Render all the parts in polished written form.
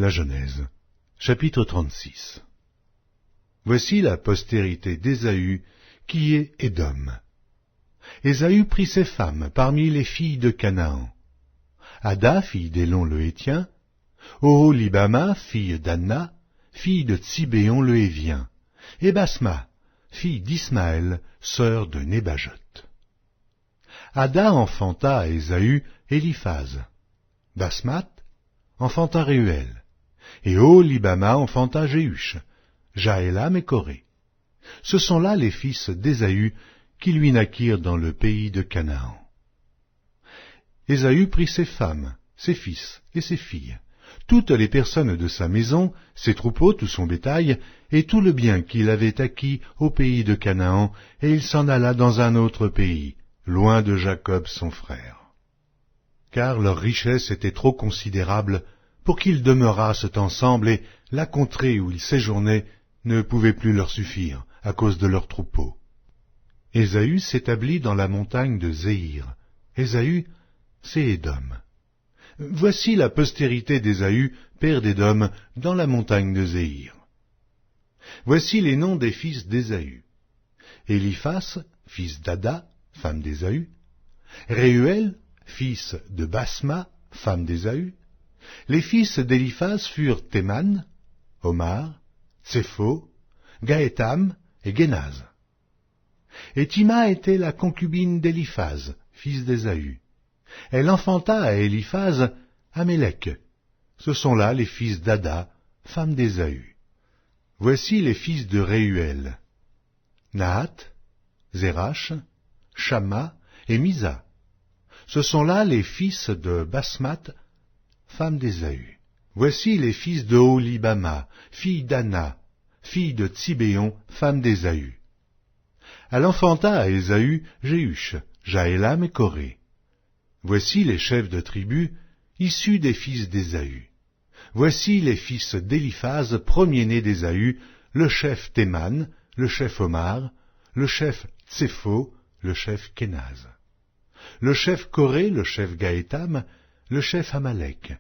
La Genèse, chapitre 36. Voici la postérité d'Ésaü, qui est Édom. Ésaü prit ses femmes parmi les filles de Canaan. Ada, fille d'Élon le Héthien, Oholibama, fille d'Anna, fille de Tsibéon le Hévien, et Basma, fille d'Ismaël, sœur de Nébajot. Ada enfanta à Ésaü Éliphaz. Basmath enfanta Réuel, et Oholibama enfanta Jéhush, Jaélam et Coré. Ce sont là les fils d'Ésaü qui lui naquirent dans le pays de Canaan. Ésaü prit ses femmes, ses fils et ses filles, toutes les personnes de sa maison, ses troupeaux, tout son bétail, et tout le bien qu'il avait acquis au pays de Canaan, et il s'en alla dans un autre pays, loin de Jacob son frère. Car leur richesse était trop considérable pour qu'ils demeurassent ensemble, et la contrée où ils séjournaient ne pouvait plus leur suffire à cause de leurs troupeaux. Ésaü s'établit dans la montagne de Séhir. Ésaü, c'est Édom. Voici la postérité d'Ésaü, père d'Édom, dans la montagne de Séhir. Voici les noms des fils d'Ésaü. Éliphaz, fils d'Ada, femme d'Ésaü. Réuel, fils de Basma, femme d'Ésaü. Les fils d'Éliphaz furent Théman, Omar, Tsépho, Gaétam et Guénaz. Et Tima était la concubine d'Éliphaz, fils d'Ésaü. Elle enfanta à Éliphaz Amélec. Ce sont là les fils d'Ada, femme d'Ésaü. Voici les fils de Réuel: Nahath, Zérach, Shamma et Misa. Ce sont là les fils de Basmath, femme d'Ésaü. Voici les fils de Oholibama, fille d'Anna, fille de Tsibéon, femme d'Ésaü. Elle enfanta à Ésaü Jéhush, Jaélam et Coré. Voici les chefs de tribus, issus des fils d'Ésaü. Voici les fils d'Éliphaz, premier-né d'Ésaü, le chef Théman, le chef Omar, le chef Tsépho, le chef Kénaz. Le chef Coré, le chef Gaétam, le chef Amalek.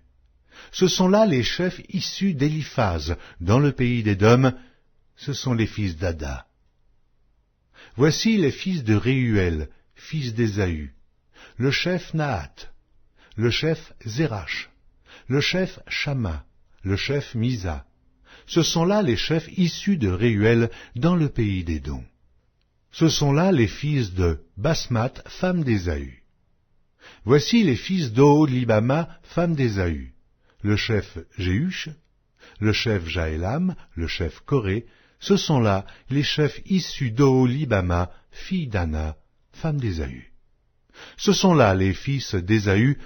Ce sont là les chefs issus d'Éliphaz, dans le pays d'Édom, ce sont les fils d'Ada. Voici les fils de Réuel, fils d'Ésaü, le chef Nahath, le chef Zérach, le chef Shamma, le chef Misa. Ce sont là les chefs issus de Réuel dans le pays d'Édom. Ce sont là les fils de Basmath, femme d'Ésaü. Voici les fils d'Oholibama, femme d'Ésaü, le chef Jéhush, le chef Jaélam, le chef Coré. Ce sont là les chefs issus d'Oholibama, fille d'Anna, femme d'Ésaü. Ce sont là les fils d'Ésaü,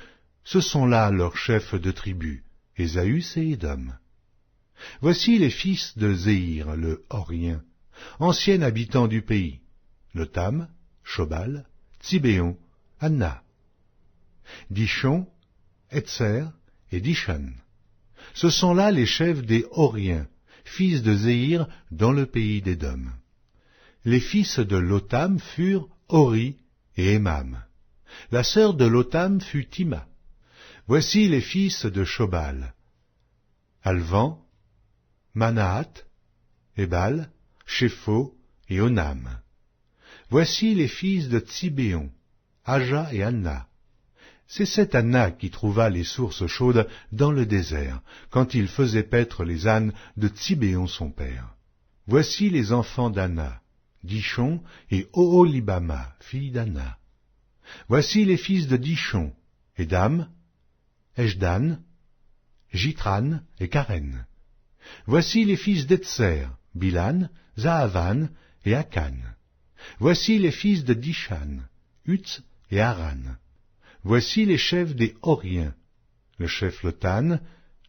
ce sont là leurs chefs de tribu. Ésaü, c'est Édom. Voici les fils de Séhir, le Horien, ancien habitant du pays: Lotam, Shobal, Tsibéon, Anna. Dishon, Etzer et Dishan. Ce sont là les chefs des Horiens, fils de Séhir, dans le pays d'Édom. Les fils de Lotam furent Hori et Émam. La sœur de Lotam fut Tima. Voici les fils de Shobal: Alvan, Manahath, Ébal, Shépho et Onam. Voici les fils de Tsibéon: Aja et Anna. C'est cette Anna qui trouva les sources chaudes dans le désert, quand il faisait paître les ânes de Tsibéon son père. Voici les enfants d'Anna: Dishon et Oholibama, fille d'Anna. Voici les fils de Dishon: Édam, Eshdan, Jitran et Karen. Voici les fils d'Etzer: Bilan, Zahavan et Akan. Voici les fils de Dishan: Utz et Aran. Voici les chefs des Horiens: le chef Lotan,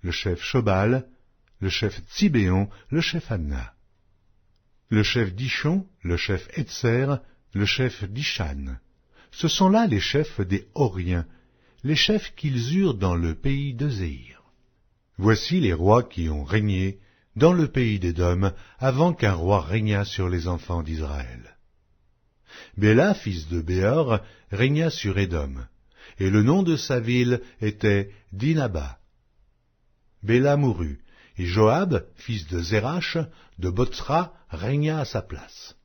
le chef Shobal, le chef Tsibéon, le chef Anna. Le chef Dishon, le chef Etzer, le chef Dishan. Ce sont là les chefs des Horiens, les chefs qu'ils eurent dans le pays de Séhir. Voici les rois qui ont régné dans le pays d'Édom avant qu'un roi régnât sur les enfants d'Israël. Béla, fils de Béor, régna sur Édom, et le nom de sa ville était Dinaba. Béla mourut, et Joab, fils de Zérach, de Botsra, régna à sa place.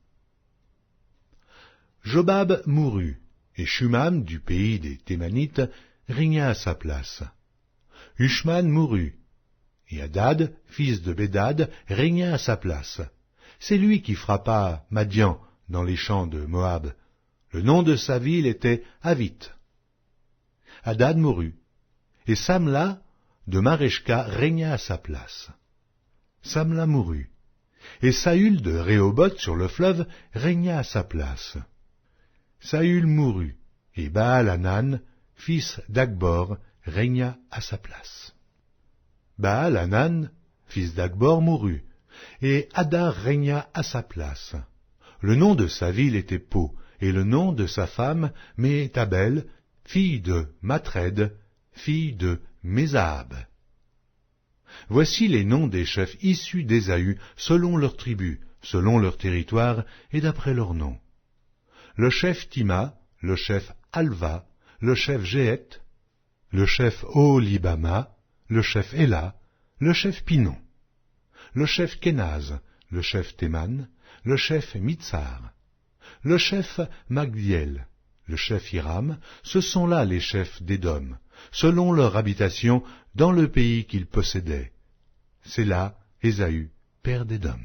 Jobab mourut, et Shumam, du pays des Thémanites, régna à sa place. Ushman mourut, et Hadad, fils de Bédad, régna à sa place. C'est lui qui frappa Madian dans les champs de Moab. Le nom de sa ville était Avith. Hadad mourut, et Samla de Mareshka régna à sa place. Samla mourut, et Saül de Rehoboth sur le fleuve régna à sa place. Saül mourut, et Baal-Hanan, fils d'Akbor, régna à sa place. Baal-Hanan, fils d'Akbor, mourut, et Hadar régna à sa place. Le nom de sa ville était Po, et le nom de sa femme Méhétabel, fille de Matred, fille de Mézahab. Voici les noms des chefs issus d'Ésaü, selon leurs tribus, selon leur territoire et d'après leurs noms. Le chef Tima, le chef Alva, le chef Jéhet, le chef Oholibama, le chef Éla, le chef Pinon, le chef Kenaz, le chef Théman, le chef Mitsar, le chef Magdiel, le chef Hiram, ce sont là les chefs d'Édom, selon leur habitation dans le pays qu'ils possédaient. C'est là Ésaü, père d'Édom.